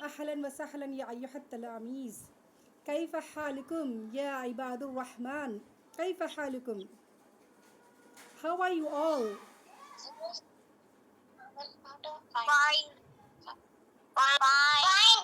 أهلا وسهلا يا أيها التلاميذ كيف حالكم يا عباد الرحمن كيف حالكم How are you all Fine. Fine.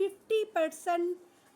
50%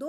2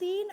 3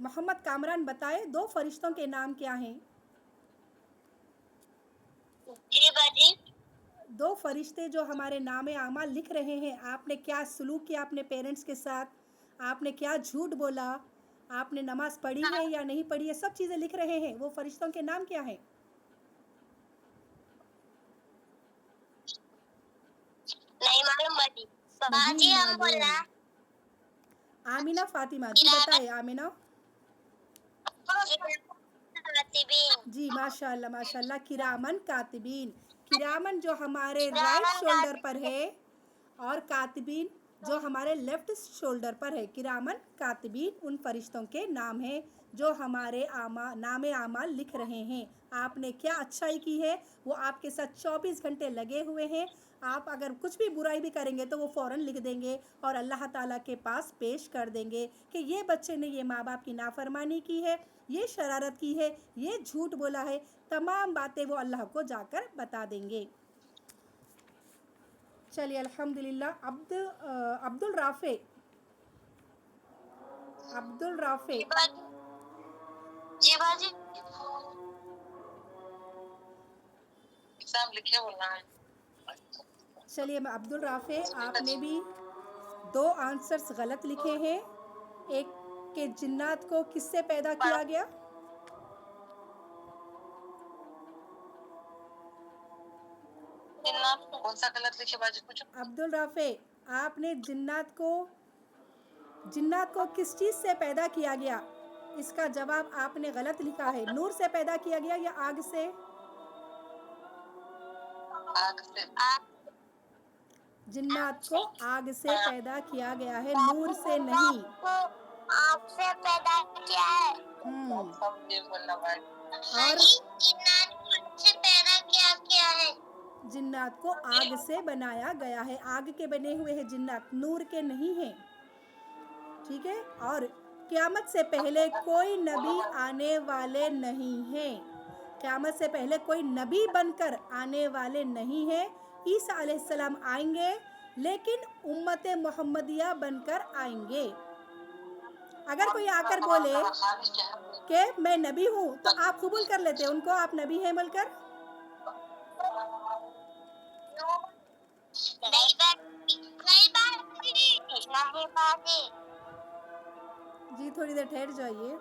محمد کامران بتائے 2 فرشتوں کے نام کیا ہیں؟ جی باجی. 2 فرشتے جو ہمارے نام اعمال لکھ رہے ہیں، آپ نے کیا سلوک کیا اپنے پیرنٹس کے ساتھ، آپ نے کیا جھوٹ بولا، آپ نے نماز پڑھی ہے یا نہیں پڑھی ہے، سب چیزیں لکھ رہے ہیں. وہ فرشتوں کے نام کیا ہیں؟ نہیں معلوم باجی. نہیں باجی ہم معلوم. بولا آمینہ فاطمہ جی بتائے. آمینہ کاتبین. جی ماشاء اللہ کرامن کاتبین. کرامن جو ہمارے رائٹ شولڈر پر ہے اور کاتبین جو ہمارے لیفٹ شولڈر پر ہے. کرامن کاتبین ان فرشتوں کے نام ہیں جو ہمارے نام اعمال لکھ رہے ہیں. آپ نے کیا اچھائی کی ہے وہ آپ کے ساتھ 24 گھنٹے لگے ہوئے ہیں. آپ اگر کچھ بھی برائی بھی کریں گے تو وہ فوراً لکھ دیں گے اور اللہ تعالیٰ کے پاس پیش کر دیں گے کہ یہ بچے نے یہ ماں باپ کی نافرمانی کی ہے، یہ شرارت کی ہے، یہ جھوٹ بولا ہے. تمام باتیں وہ اللہ کو جا کر بتا دیں گے. چلیے الحمدللہ. عبد الرافع جی باجی. جی باجی. ایگزام لکھے ہونا ہے. چلیے عبد الرافع آپ نے بھی 2 آنسرس غلط لکھے ہیں. ایک کہ جنات کو کس سے پیدا کیا گیا؟ کون سا غلط لکھے باجی پوچھو. عبد الرافع آپ نے جنات کو کس چیز سے پیدا کیا گیا؟ اس کا جواب آپ نے غلط لکھا ہے. نور سے پیدا کیا گیا یا آگ سے؟ آگ سے. جنات کو آگ سے پیدا کیا گیا ہے، نور سے نہیں. آگ سے پیدا کیا ہے. اور جنات سے پیدا کیا ہے. جنات کو آگ سے بنایا گیا ہے. آگ کے بنے ہوئے ہیں جنات، نور کے نہیں ہیں. ٹھیک ہے. اور قیامت سے پہلے کوئی نبی آنے والے نہیں ہیں. قیامت سے پہلے کوئی نبی بن کر آنے والے نہیں ہیں. عیسیٰ علیہ السلام آئیں گے لیکن امت محمدیہ بن کر آئیں گے. اگر کوئی آ کر بولے کہ میں نبی ہوں تو آپ قبول کر لیتے ان کو، آپ نبی ہیں بول کر؟ نہیں باجی. جی تھوڑی دیر ٹھہر جائیے.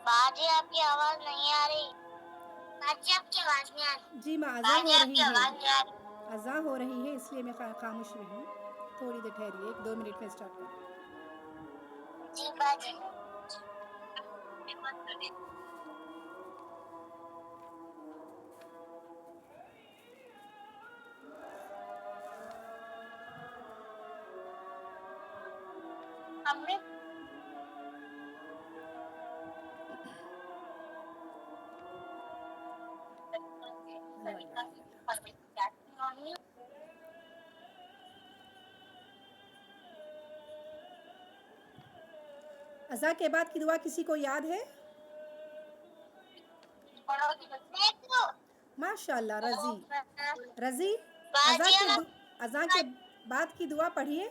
باجی آپ کی آواز نہیں آ رہی. باجی آپ کی آواز نہیں آ رہی. جی میں اذاں باجی ہو آپ کی رہی ہے، آواز نہیں آ رہی. اذاں ہو رہی ہے اس لیے میں خاموش رہی ہوں. تھوڑی دیر ٹھہریے، 1-2 منٹ میں اسٹارٹ کروں. جی باجی. ہم نے لا الہ الا اللہ. اذاں کے بعد کی دعا کسی کو یاد ہے؟ ماشاء اللہ. رضی باجی اذاں کے بعد کی دعا پڑھیے.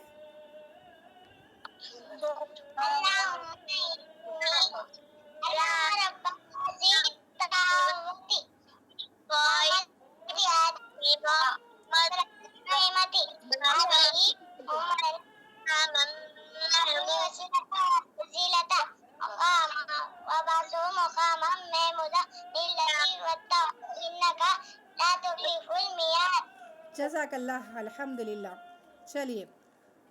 جزاک اللہ. الحمدللہ. چلیے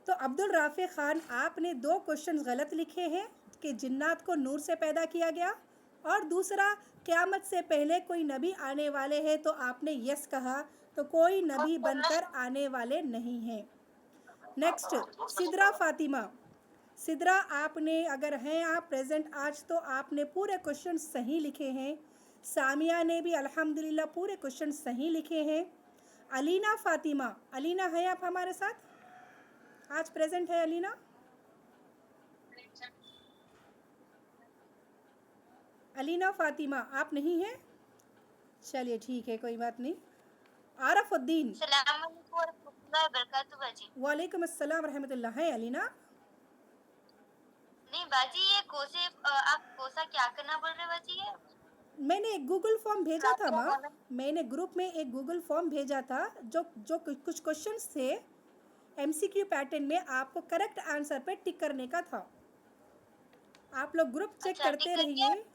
تو عبد الرافع خان آپ نے 2 کوشچن غلط لکھے ہیں. کہ جنات کو نور سے پیدا کیا گیا، اور دوسرا قیامت سے پہلے کوئی نبی آنے والے ہیں، تو آپ نے یس کہا، تو کوئی نبی بن کر آنے والے نہیں ہیں۔ نیکسٹ، سدرا فاطمہ۔ سدرا، آپ نے اگر ہیں آپ پریزنٹ آج تو آپ نے پورے کوشچن صحیح لکھے ہیں۔ سامیہ نے بھی الحمدللہ پورے کوشچن صحیح لکھے ہیں۔ علینا فاطمہ، علینا ہے آپ ہمارے ساتھ آج پریزنٹ ہے علینا؟ علینا فاطمہ آپ نہیں ہیں؟ چلیے ٹھیک ہے، کوئی بات نہیں۔ عارف الدین۔ السلام علیکم ورحمۃ اللہ وبرکاتہ باجی۔ وعلیکم السلام ورحمۃ اللہ۔ ہے علینا؟ نہیں باجی، یہ کوسے آپ کوسا کیا کرنا بول رہے باجی؟ یہ میں نے ایک گوگل فارم بھیجا تھا ماں، میں نے گروپ میں ایک گوگل فارم بھیجا تھا جو کچھ کوشچنس تھے ایم سی کیو پیٹرن میں، آپ کو کریکٹ آنسر پہ ٹک کرنے کا تھا۔ آپ لوگ گروپ چیک اچھا، کرتے ٹک کر رہیے۔ کے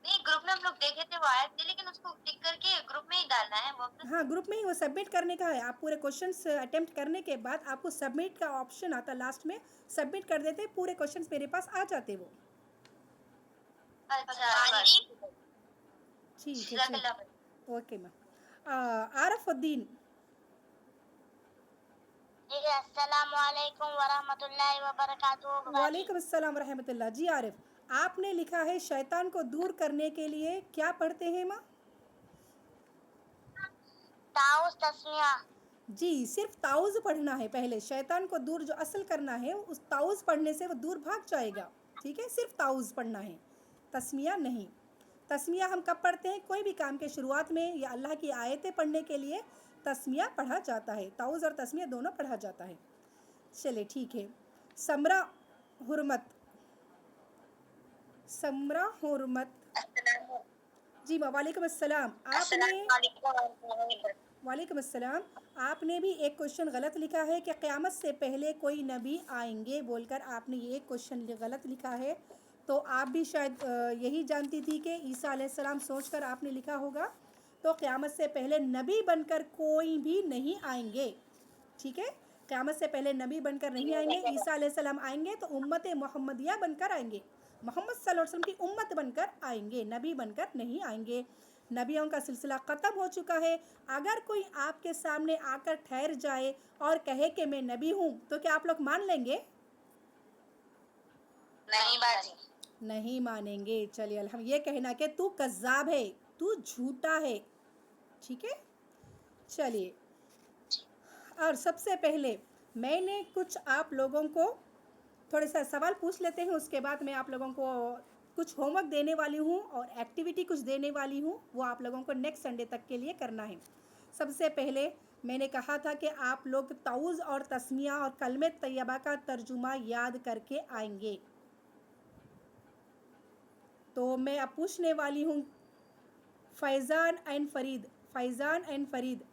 نہیں، گروپ میں ہم لوگ دیکھے تھے، وہ آئے تھے، لیکن اس کو ٹک کر کے گروپ میں ہی ڈالنا ہے واپس۔ ہاں، گروپ میں ہی وہ سبمٹ کرنے کا ہے۔ آپ پورے کوشچنس اٹیمپٹ کرنے کے بعد آپ کو سبمٹ کا آپشن آتا، لاسٹ میں سبمٹ کر دیتے، پورے کوشچنس میرے پاس آ جاتے وہ۔ اچھا باجی، ٹھیک ہے جزاک ٹھیک، اللہ خیر۔ اوکے ماں۔ عارف الدین۔ جی، السلام علیکم ورحمۃ اللہ وبرکاتہ باجی۔ وعلیکم السلام ورحمۃ اللہ۔ جی عارف، آپ نے لکھا ہے شیطان کو دور کرنے کے لیے کیا پڑھتے ہیں ماں؟ تعوذ تسمیہ۔ جی، صرف تعوذ پڑھنا ہے پہلے، شیطان کو دور جو اصل کرنا ہے اس تعوذ پڑھنے سے وہ دور بھاگ جائے گا، ٹھیک ہے؟ صرف تعوذ پڑھنا ہے، تسمیہ نہیں۔ تسمیہ ہم کب پڑھتے ہیں؟ کوئی بھی کام کے شروعات میں یا اللہ کی آیتیں پڑھنے کے لیے تسمیہ پڑھا جاتا ہے، تعوذ اور تسمیہ دونوں پڑھا جاتا ہے۔ چلے ٹھیک ہے۔ سمرا حرمت، سمرا حرمت۔ جی وعلیکم السلام۔ آپ نے، السلام علیکم ورحمۃ اللہ وبرکاتہ۔ وعلیکم السلام، آپ نے بھی ایک کوشچن غلط لکھا ہے کہ قیامت سے پہلے کوئی نبی آئیں گے بول کر آپ نے یہ ایک کوشچن غلط لکھا ہے۔ تو آپ بھی شاید یہی جانتی تھی کہ عیسیٰ علیہ السلام سوچ کر آپ نے لکھا ہوگا، تو قیامت سے پہلے نبی بن کر کوئی بھی نہیں آئیں گے، ٹھیک ہے؟ قیامت سے پہلے نبی بن کر نہیں آئیں گے، عیسیٰ علیہ السلام آئیں گے تو امت محمدیہ بن کر آئیں گے، محمد صلی اللہ علیہ وسلم کی امت بن کر آئیں گے، نبی بن کر نہیں آئیں گے۔ نبیوں کا سلسلہ ختم ہو چکا ہے۔ اگر کوئی آپ کے سامنے آ کر ٹھہر جائے اور کہے کہ میں نبی ہوں، تو کیا آپ لوگ مان لیں گے؟ نہیں باجی، نہیں مانیں گے۔ چلیے الحمد، یہ کہنا کہ تو کذاب ہے، تو جھوٹا ہے، ٹھیک ہے؟ چلیے، اور سب سے پہلے میں نے کچھ آپ لوگوں کو تھوڑے سا سوال پوچھ لیتے ہیں، اس کے بعد میں آپ لوگوں کو کچھ ہوم ورک دینے والی ہوں اور ایکٹیویٹی کچھ دینے والی ہوں، وہ آپ لوگوں کو نیکسٹ سنڈے تک کے لیے کرنا ہے۔ سب سے پہلے میں نے کہا تھا کہ آپ لوگ تعوذ اور تسمیہ اور کلمہ طیبہ کا ترجمہ یاد کر کے آئیں گے۔ تو میں اب پوچھنے والی ہوں، Faizan and Farid, Faizan and Farid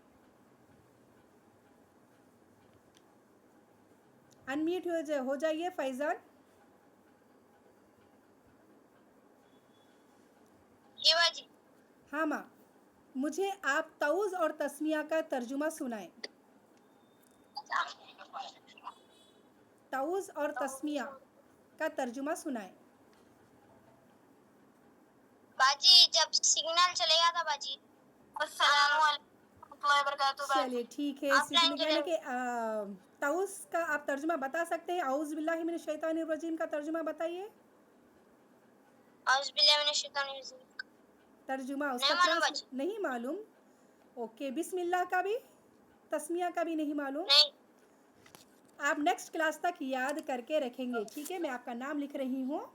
unmute ہو جائیے۔ فیضان، جی باجی۔ ہاں ماں، مجھے آپ تعوذ اور تسمیہ کا ترجمہ سنائیں۔ تعوذ اور تسمیہ کا ترجمہ سنائیں۔ باجی، جب سگنل چلے گا تھا باجی۔ السلام علیکم ورحمۃ اللہ وبرکاتہ باجی۔ چلیے ٹھیک ہے، آپ لائن یعنی کہ تعوذ کا آپ ترجمہ بتا سکتے ہیں؟ اعوذ باللہ من الشیطان الرجیم کا ترجمہ بتائیے۔ اعوذ باللہ من الشیطان الرجیم۔ ترجمہ اس نہیں کا معلوم باجی۔ نہیں معلوم؟ اوکے، بسم اللہ کا بھی، تسمیہ کا بھی نہیں معلوم؟ نہیں۔ آپ نیکسٹ کلاس تک یاد کر کے رکھیں گے، ٹھیک ہے؟ میں آپ کا نام لکھ رہی ہوں۔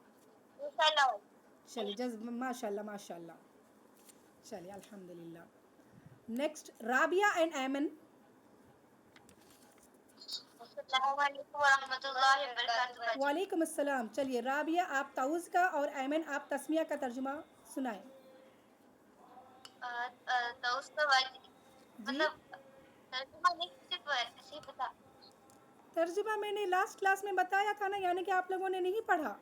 انشاءاللہ باجی۔ چلیے ماشاء اللہ ماشاء اللہ، چلیے الحمدللہ۔ Next, Rabia and Ayman. السلام علیکم ورحمۃ اللہ وبرکاتہ باجی۔ وعلیکم السلام۔ چلیے رابعہ، آپ تعوذ کا اور ایمن آپ تسمیہ کا ترجمہ سنائیں۔ تو اس کا باجی جی، مطلب ترجمہ نہیں، صرف ایسے ہی بتا۔ ترجمہ میں نے لاسٹ کلاس میں بتایا تھا نا، یعنی کہ آپ لوگوں نے نہیں پڑھا۔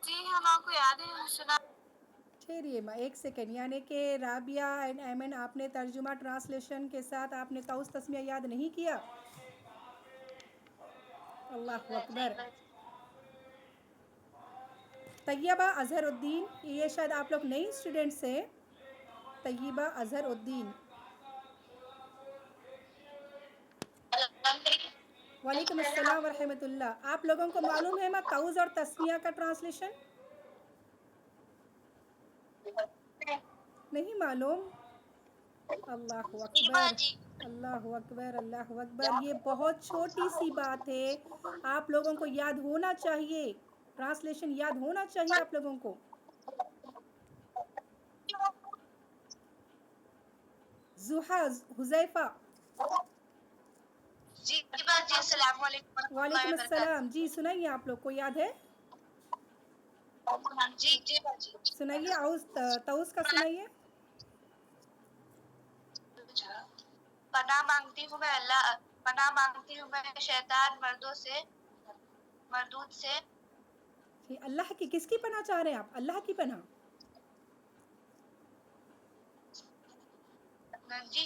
جی ہم آپ کو یاد ہے، سنا۔ ٹھہریے ماں ایک سیکنڈ، یعنی کہ رابعہ اینڈ ایمن آپ نے ترجمہ ٹرانسلیشن کے ساتھ آپ نے تعوذ تسمیہ یاد نہیں کیا؟ اللہ اکبر. طیبہ اظہر الدین, یہ شاید آپ لوگ نئی اسٹوڈنٹس ہیں. طیبہ اظہر الدین. وعلیکم السلام ورحمۃ اللہ. آپ لوگوں کو معلوم ہے طوز اور تسمیہ کا ٹرانسلیشن؟ نہیں معلوم؟ اللہ جی اکبر. باجی. اللہ اکبر اللہ اکبر. یہ بہت چھوٹی سی بات ہے, آپ لوگوں کو یاد ہونا چاہیے, ٹرانسلیشن یاد ہونا چاہیے آپ لوگوں کو. زحا, حذیفہ. جی باجی, السلام علیکم ورحمۃ اللہ وعلیکم وبرکاتہ. السلام. جی سنائیے, آپ لوگ کو یاد ہے؟ جی جی باجی. سنائیے, طوز کا سنائیے. پناہ مانگتی ہوں میں اللہ, پناہ مانگتی ہوں میں شیطان مردود سے. اللہ کی کس کی پناہ چاہ رہے ہیں آپ؟ اللہ کی پناہ. جی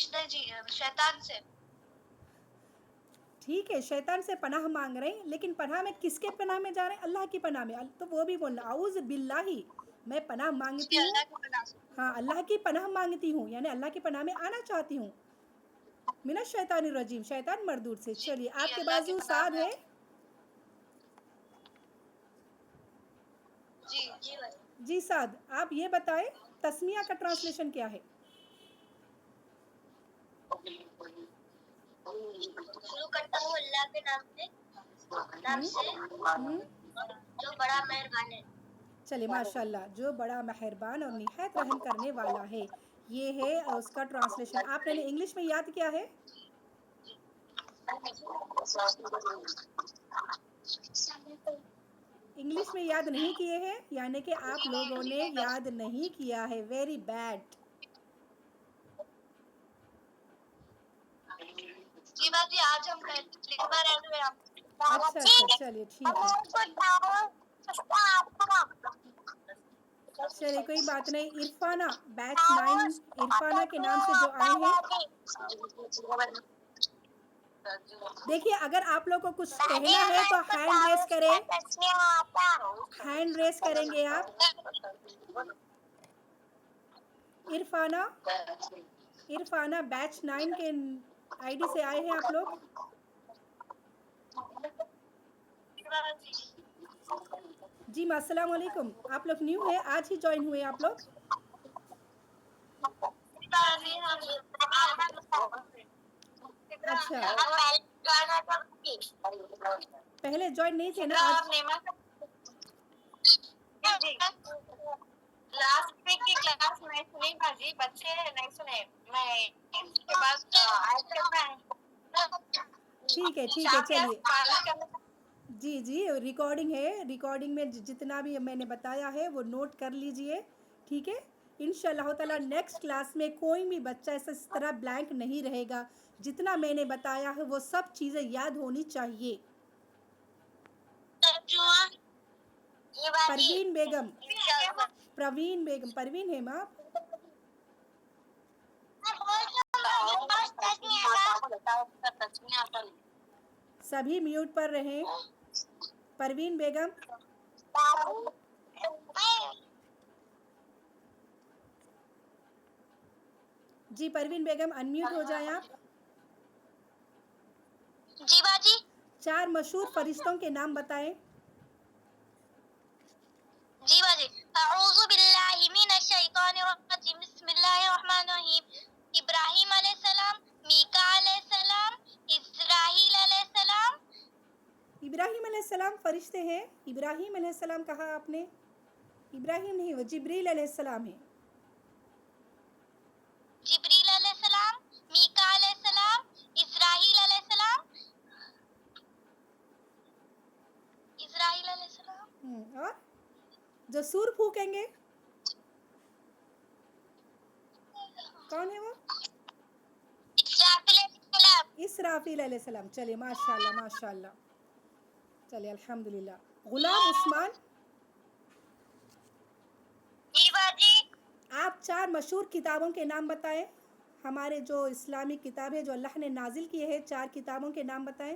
شیطان سے. ٹھیک ہے, شیطان سے پناہ مانگ رہے ہیں, لیکن پناہ میں کس کے پناہ میں جا رہے ہیں؟ اللہ کی پناہ میں. تو وہ بھی بولنا اعوذ باللہ, میں پناہ جی مانگتی ہوں. اللہ کی پناہ سے. ہاں, اللہ کی پناہ مانگتی ہوں, یعنی اللہ کی پناہ میں آنا چاہتی ہوں. من الشیطان الرجیم, شیطان مردود سے. جی چلیے, جی آپ کے اللہ کی بازو پناہ سعد میں. ہے. جی جی باجی. جی سعد, آپ یہ بتائیں تسمیہ کا ٹرانسلیشن کیا ہے؟ شروع کرتا ہوں اللہ کے نام ہم سے ہم جو بڑا مہربان ہے. چلے ماشاء اللہ, جو بڑا مہربان اور نہایت رحم کرنے والا ہے. یہ ہے اس کا ٹرانسلیشن. آپ نے انگلش میں یاد کیا ہے؟ انگلش میں یاد نہیں کیے ہیں, یعنی کہ آپ لوگوں نے یاد نہیں کیا ہے. Very bad. جی باجی, آج ہم لکھنا رہے ہیں. اچھا اچھا, چلیے ٹھیک ہے. چلیے کوئی بات نہیں. عرفانہ بیچ 9, عرفانہ کے نام سے جو آئے ہیں, دیکھیے اگر آپ لوگ کو کچھ کہنا ہے تو ہینڈ ریس کریں. ہینڈ ریس کریں گے آپ. عرفانہ, عرفانہ بیچ 9 کے آئی ڈی سے آئے ہیں آپ لوگ. جی السلام علیکم. آپ لوگ نیو ہیں, آج ہی جوائن ہوئے آپ لوگ. اچھا, پہلے جوائن نہیں تھے نا آج. لاسٹ ویک کی کلاس نہیں سنی باجی, بچے نہیں سنے. میں اس کے بعد ٹھیک ہے ٹھیک ہے, شام کے چلیے. جی جی, ریکارڈنگ ہے, ریکارڈنگ میں جتنا بھی میں نے بتایا ہے وہ نوٹ کر لیجئے. ٹھیک ہے, ان شاء اللہ تعالیٰ نیکسٹ کلاس میں کوئی بھی بچہ اس طرح بلینک نہیں رہے گا. جتنا میں نے بتایا ہے وہ سب چیزیں یاد ہونی چاہیے. پروین بیگم, پروین بیگم, پروین ہے ماں. سبھی میوٹ پر رہیں. پروین بیگم, جی پروین بیگم انمیوٹ ہو جائیں آپ. جی باجی. 4 مشہور فرشتوں کے نام بتائیں. جی باجی, اعوذ باللہ من الشیطان الرجیم, بسم اللہ الرحمن الرحیم. ابراہیم علیہ السلام, میکا علیہ السلام, اسرائیل علیہ السلام. ابراہیم علیہ السلام فرشتے ہیں. ابراہیم علیہ السلام کہا آپ نے. ابراہیم نہیں, وہ جبریل علیہ السلام ہے. جبریل علیہ السلام, میکا علیہ السلام, اسرائیل علیہ السلام, اسرائیل علیہ السلام. اور جو سور پھونکیں گے کون ہے وہ؟ اسرافیل علیہ السلام. اسرافیل علیہ السلام. چلیے ماشاء اللہ ماشاء اللہ, چلیے الحمدللہ. غلام عثمان, جی باجی. آپ 4 مشہور کتابوں کے نام بتائیں. ہمارے جو اسلامک کتاب ہے جو اللہ نے نازل کی ہے, 4 کتابوں کے نام بتائیں.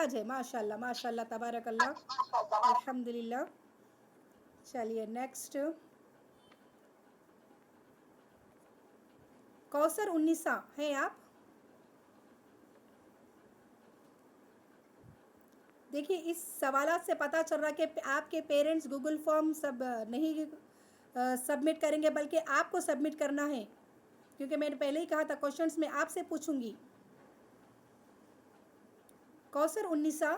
حج ہے. ماشاء اللہ تبارک اللہ, الحمدللہ. چلیے نیکسٹ, کوثر النساء ہیں آپ؟ دیکھیے اس سوالات سے پتہ چل رہا کہ آپ کے پیرنٹس گوگل فارم سب نہیں سبمٹ کریں گے, بلکہ آپ کو سبمٹ کرنا ہے, کیونکہ میں نے پہلے ہی کہا تھا کوشچنس میں آپ سے پوچھوں گی. کوثر النساء,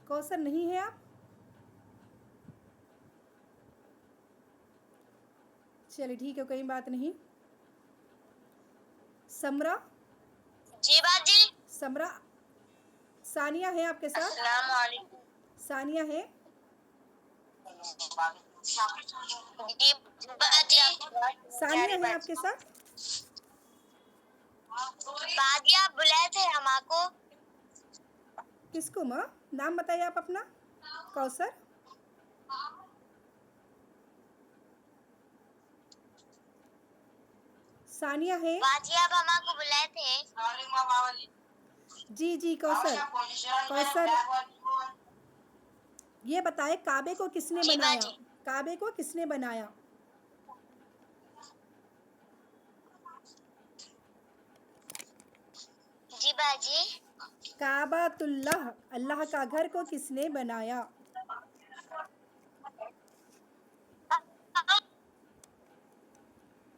کوثر نہیں ہے آپ؟ چلیے ٹھیک ہے, کوئی بات نہیں. سمرا, جی باجی. سمرا, ثانیہ ہے آپ کے ساتھ؟ السلام علیکم. ثانیہ ہے؟ جی باجی. ثانیہ ہے آپ کے ساتھ؟ باجی آپ بلائے تھے ہم کو. کس کو ماں؟ نام بتائیے آپ اپنا. کوثر, ثانیہ ہے؟ باجی آپ ہم کو بلائے تھے. جی جی کوثر. کوثر یہ بتائے کعبے کو کس نے جی بنایا؟ باجی. کعبے کو کس نے بنایا؟ جی باجی. کعبۃ اللہ, اللہ کا گھر کو کس نے بنایا؟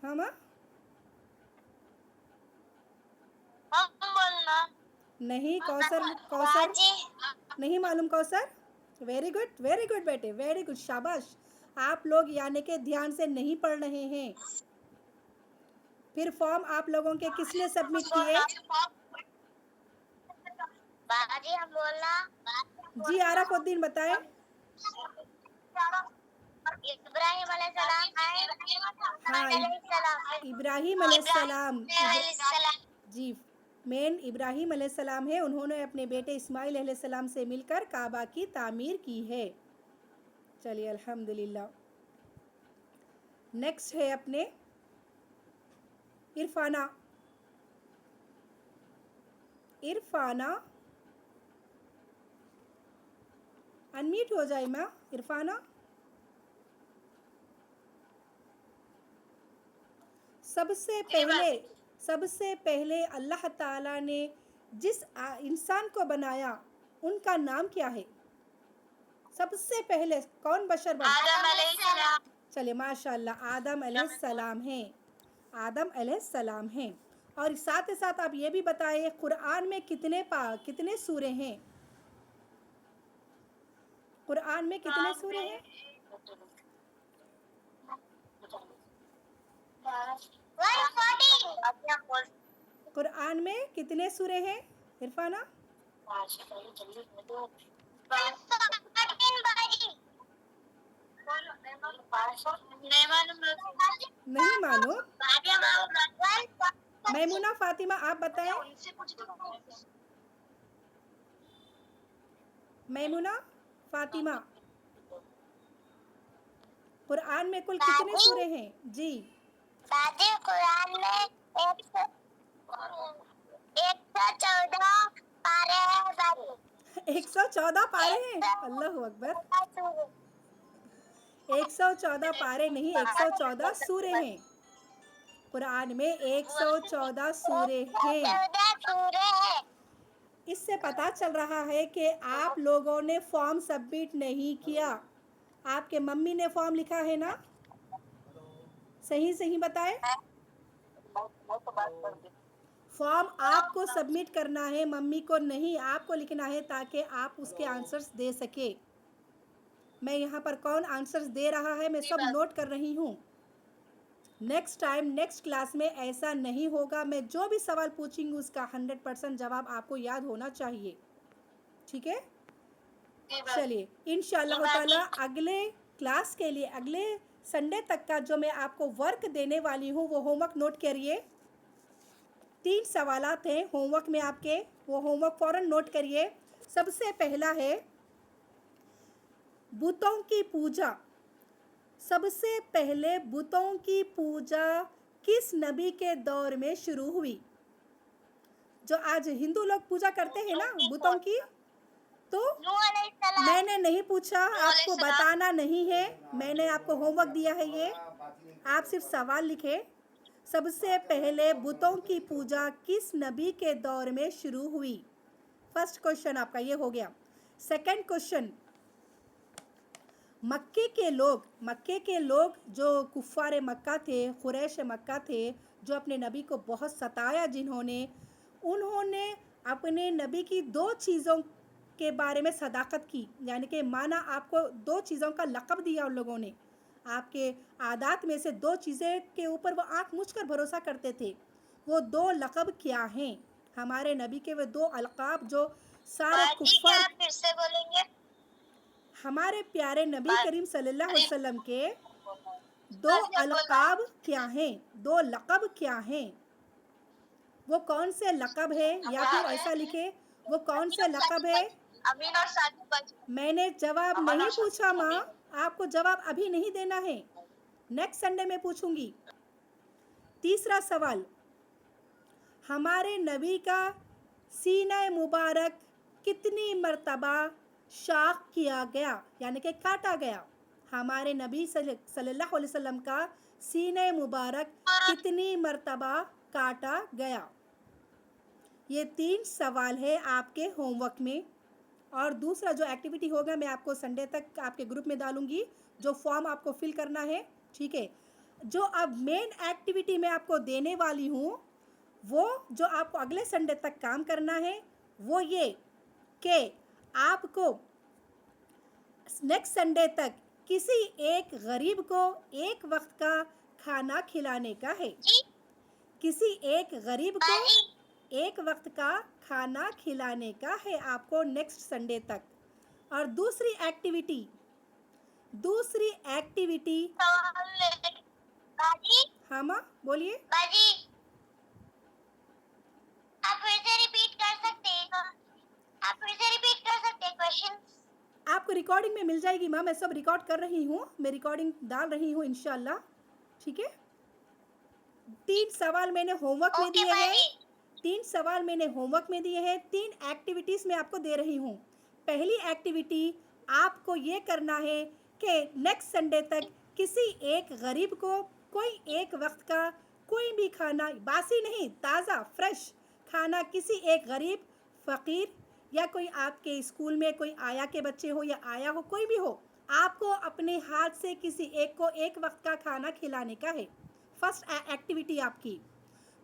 ہاں ماں؟ ہم بولنا. نہیں کوثر, کوثر باجی. نہیں معلوم. کوثر, ویری گڈ بیٹے, ویری گڈ, شاباش. آپ لوگ یعنی کہ دھیان سے نہیں پڑھ رہے ہیں. پھر فارم آپ لوگوں کے کس نے سبمٹ کیے؟ باجی ہم بولنا. جی عارف الدین بتائیں. ابراہیم علیہ السلام. ہاں, ابراہیم علیہ السلام. جی, مین ابراہیم علیہ السلام ہے. انہوں نے اپنے بیٹے اسماعیل علیہ السلام سے مل کر کعبہ کی تعمیر کی ہے. چلیے الحمدللہ. نیکسٹ ہے اپنے عرفانہ. عرفانہ انمیوٹ ہو جائے ماں. عرفانہ, سب سے پہلے اللہ تعالیٰ نے جس انسان کو بنایا ان کا نام کیا ہے؟ سب سے پہلے کون بشر بنا؟ آدم علیہ السلام. چلے ماشاء اللہ, آدم علیہ السلام ہیں. آدم علیہ السلام ہیں. اور ساتھ ہی ساتھ آپ یہ بھی بتائیں قرآن میں کتنے سورے ہیں؟ قرآن میں کتنے سورے ہیں؟ قرآن میں کتنے سورے ہیں عرفانہ؟ نہیں معلوم. میمونہ فاطمہ آپ بتائیں. میمونہ فاطمہ, قرآن میں کل کتنے سورے ہیں؟ جی باجی قرآن میں 114 پارے ہیں باجی. 114 پارے ہیں. اللہ اکبر. 114 پارے نہیں, 114 سورے ہیں. قرآن میں 114 سورے ہیں. 114 سورے ہیں. اس سے پتہ چل رہا ہے کہ آپ لوگوں نے فارم سبمٹ نہیں کیا. آپ کے ممی نے فارم لکھا ہے نا؟ صحیح بتائیں. فارم آپ کو سبمٹ کرنا ہے, ممی کو نہیں. آپ کو لکھنا ہے تاکہ آپ اس کے آنسرز دے سکے. میں یہاں پر کون آنسرز دے رہا ہے میں سب نوٹ کر رہی ہوں. نیکسٹ ٹائم نیکسٹ کلاس میں ایسا نہیں ہوگا. میں جو بھی سوال پوچھیں گی اس کا 100% جواب آپ کو یاد ہونا چاہیے. ٹھیک ہے, چلیے انشاءاللہ تعالی اگلے کلاس کے لیے اگلے سنڈے تک کا جو میں آپ کو ورک دینے والی ہوں وہ ہوم ورک نوٹ کریے. 3 سوالات ہیں ہوم ورک میں آپ کے, وہ ہوم ورک فوراً نوٹ کریے. سب سے پہلا ہے بتوں کی پوجا سب سے پہلے بتوں کی پوجا کس نبی کے دور میں شروع ہوئی؟ جو آج ہندو لوگ پوجا کرتے ہیں نا بتوں کی، تو نوح علیہ السلام. میں نے نہیں پوچھا، نوح آپ علیہ کو السلام. بتانا نہیں ہے، میں نے آپ کو ہوم ورک دیا ہے، یہ آپ صرف سوال لکھے. سب سے پہلے بتوں کی پوجا کس نبی کے دور میں شروع ہوئی؟ فرسٹ کوشچن آپ کا یہ ہو گیا. سیکنڈ کوشچن، مکے کے لوگ جو کفار مکہ تھے، قریش مکہ تھے، جو اپنے نبی کو بہت ستایا، انہوں نے اپنے نبی کی 2 چیزوں کے بارے میں صداقت کی، یعنی کہ مانا آپ کو 2 چیزوں کا لقب دیا ان لوگوں نے. آپ کے عادات میں سے 2 چیزیں کے اوپر وہ آنکھ مچھ کر بھروسہ کرتے تھے. وہ 2 لقب کیا ہیں؟ ہمارے نبی کے وہ 2 القاب جو سارے باجی کیا کفار، آپ پھر سے بولیں گے؟ ہمارے پیارے نبی کریم صلی اللہ علیہ وسلم کے 2 القاب کیا ہیں، 2 لقب کیا ہیں؟ وہ کون سے لقب ہے؟ یا پھر ایسا لکھے، وہ کون سے لقب ہے؟ امین اور ساجد باجی. میں نے جواب نہیں پوچھا ماں، آپ کو جواب ابھی نہیں دینا ہے، نیکسٹ سنڈے میں پوچھوں گی. تیسرا سوال، ہمارے نبی کا سینہ مبارک کتنی مرتبہ شاق کیا گیا، یعنی کہ کاٹا گیا؟ ہمارے نبی صلی اللہ علیہ وسلم کا سینہ مبارک کتنی مرتبہ کاٹا گیا؟ یہ 3 سوال ہے آپ کے ہوم ورک میں. اور دوسرا جو ایکٹیویٹی ہوگا میں آپ کو سنڈے تک آپ کے گروپ میں ڈالوں گی، جو فارم آپ کو فل کرنا ہے، ٹھیک ہے. جو اب مین ایکٹیویٹی میں آپ کو دینے والی ہوں، وہ جو آپ کو اگلے سنڈے تک کام کرنا ہے، وہ یہ کہ آپ کو نیکسٹ سنڈے تک کسی ایک غریب کو ایک وقت کا کھانا کھلانے کا ہے. کسی ایک غریب کو ایک وقت کا کھانا کھلانے کا ہے آپ کو نیکسٹ سنڈے تک. اور دوسری ایکٹیویٹی باجی ہاں ماں بولیے. باجی آپ پھر سے ریپیٹ کر سکتے ہیں؟ کوشچن آپ کو ریکارڈنگ میں مل جائے گی ماں، میں سب ریکارڈ کر رہی ہوں، میں ریکارڈنگ ڈال رہی ہوں انشاءاللہ، ٹھیک ہے. 3 سوال میں نے ہوم ورک میں اوکے دیے ہیں، باجی. 3 سوال میں نے ہوم ورک میں دیے ہیں، 3 ایکٹیویٹیز میں آپ کو دے رہی ہوں. پہلی ایکٹیویٹی آپ کو یہ کرنا ہے کہ نیکسٹ سنڈے تک کسی ایک غریب کو کوئی ایک وقت کا کوئی بھی کھانا، باسی نہیں، تازہ فریش کھانا، کسی ایک غریب، فقیر، یا کوئی آپ کے اسکول میں کوئی آیا کے بچے ہو یا آیا ہو، کوئی بھی ہو، آپ کو اپنے ہاتھ سے کسی ایک کو ایک وقت کا کھانا کھلانے کا ہے. فرسٹ ایکٹیویٹی آپ کی.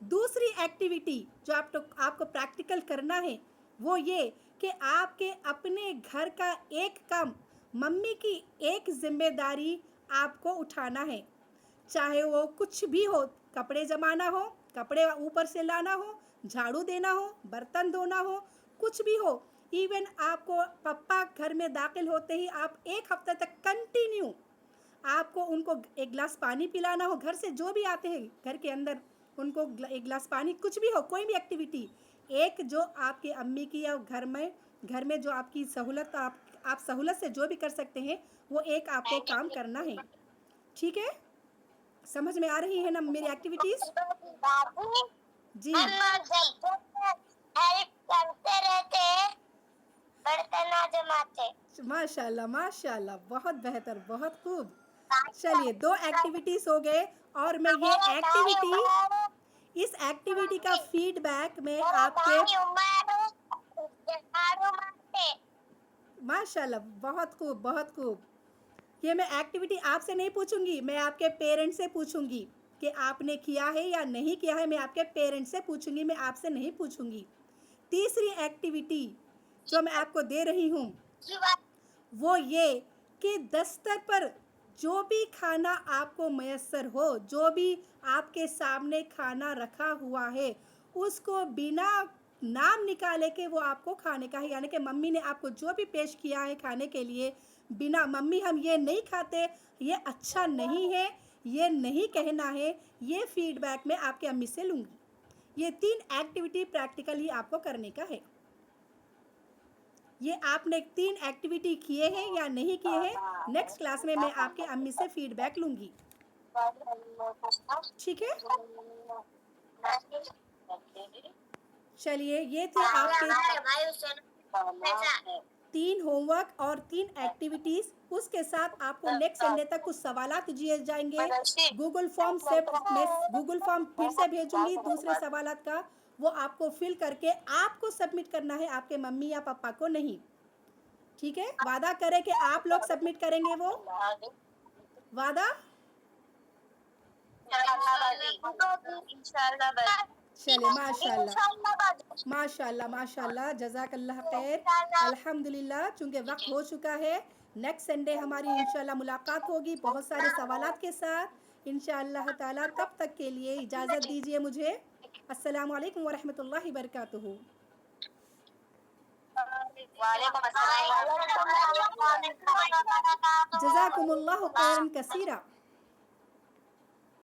دوسری ایکٹیویٹی جو آپ کو پریکٹیکل کرنا ہے، وہ یہ کہ آپ کے اپنے گھر کا ایک کام، ممی کی ایک ذمہ داری آپ کو اٹھانا ہے، چاہے وہ کچھ بھی ہو، کپڑے جمانا ہو، کپڑے اوپر سے لانا ہو، جھاڑو دینا ہو، برتن دھونا ہو، کچھ بھی ہو. ایون آپ کو پپا گھر میں داخل ہوتے ہی آپ ایک ہفتہ تک کنٹینیو آپ کو ان کو ایک گلاس پانی پلانا ہو، گھر سے جو بھی آتے ہیں گھر کے اندر ان کو ایک گلاس پانی، کچھ بھی ہو، کوئی بھی ایکٹیویٹی، ایک جو آپ کے امی کی یا گھر میں جو آپ کی سہولت، آپ سہولت سے جو بھی کر سکتے ہیں، وہ ایک آپ کو کام کرنا ہے، ٹھیک ہے. سمجھ میں آ رہی ہے نا میری ایکٹیویٹیز؟ جی ہیلپ کرتے رہتے ہیں، برتن نہ جماتے. ماشاء اللہ ماشاء اللہ، بہت بہتر، بہت خوب. چلیے 2 ایکٹیویٹیز ہو گئے، اور میں یہ ایکٹیویٹی، اس ایکٹیویٹی کا فیڈ بیک میں آپ کے، ماشاء اللہ، بہت خوب بہت خوب. یہ میں ایکٹیویٹی آپ سے نہیں پوچھوں گی، میں آپ کے پیرنٹ سے پوچھوں گی کہ آپ نے کیا ہے یا نہیں کیا ہے، میں آپ کے پیرنٹ سے پوچھوں گی، میں آپ سے نہیں پوچھوں گی. تیسری ایکٹیویٹی جو میں آپ کو دے رہی ہوں، وہ یہ کہ دستر پر جو بھی کھانا آپ کو میسر ہو، جو بھی آپ کے سامنے کھانا رکھا ہوا ہے، اس کو بنا نام نکالے کے وہ آپ کو کھانے کا ہے. یعنی کہ ممی نے آپ کو جو بھی پیش کیا ہے کھانے کے لیے، بنا ممی ہم یہ نہیں کھاتے، یہ اچھا نہیں ہے، یہ نہیں کہنا ہے. یہ فیڈ بیک میں آپ کے امی سے لوں گی. یہ 3 ایکٹیویٹی پریکٹیکلی آپ کو کرنے کا ہے. یہ آپ نے 3 ایکٹیویٹی کیے ہیں یا نہیں کیے ہیں؟ نیکسٹ کلاس میں آپ کے امی سے فیڈ بیک لوں گی، ٹھیک ہے؟ چلیے یہ تھے آپ کے 3 ہوم ورک اور 3 ایکٹیویٹیز. اس کے ساتھ آپ کو نیکسٹ سنڈے تک کچھ سوالات دیے جائیں گے. گوگل فارم سے میں گوگل فارم پھر سے بھیجوں گی دوسرے سوالات کا، وہ آپ کو فل کر کے آپ کو سبمٹ کرنا ہے، آپ کے ممی یا پاپا کو نہیں. ٹھیک ہے؟ وعدہ کریں کہ آپ لوگ سبمٹ کریں گے، وہ وعدہ. چلے ماشاء اللہ ماشاء اللہ ماشاء اللہ، جزاک اللہ خیر. الحمد للہ، چونکہ وقت ہو چکا ہے، نیکسٹ سنڈے ہماری انشاءاللہ ملاقات ہوگی بہت سارے سوالات کے ساتھ انشاءاللہ تعالیٰ. تب تک کے لیے اجازت دیجیے مجھے. السلام علیکم ورحمۃ اللہ وبرکاتہ. وعلیکم السلام. جزاکم اللہ خیرا کثیرا.